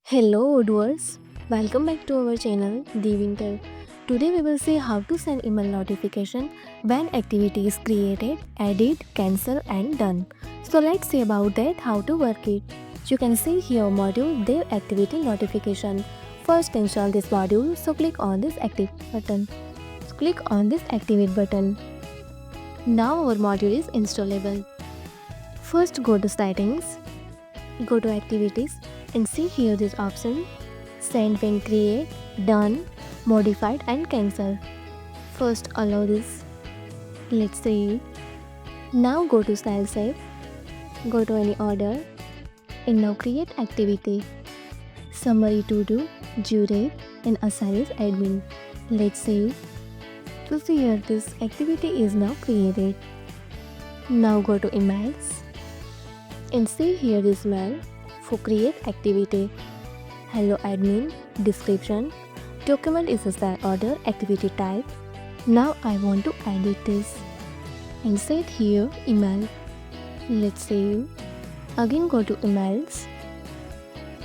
Hello Odooers, welcome back to our channel Devintelle. Today we will see how to send email notification when activity is created, added, cancelled and done. So let's see about that, how to work it. You can see here module Dev activity notification. First install this module, so click on this active button. Click on this activate button. Now our module is installable. First go to settings, go to activities and see here this option send when create, done, modified and cancel. First allow this. Let's see. Now go to style save, go to any order and now create activity. Summary to do, due date and assign as admin. Let's see. So see here this activity is now created. Now go to emails and see here this mail for create activity. Hello admin, description, document is a style order, activity type. Now I want to edit this and set here email. Let's save. Again go to emails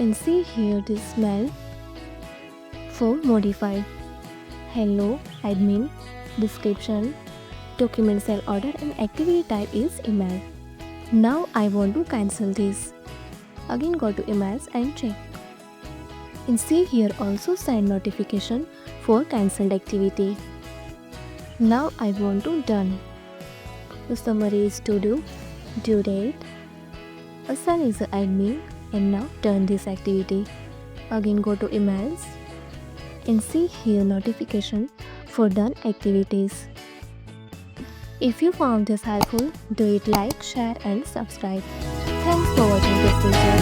and see here this mail for modify. Hello admin, description, document style order and activity type is email. Now I want to cancel this. Again go to emails and check. And see here also send notification for cancelled activity. Now I want to done. The summary is to do, due date, assign is the admin and now done this activity. Again go to emails and see here notification for done activities. If you found this helpful, do it like, share and subscribe. Thanks for watching this video.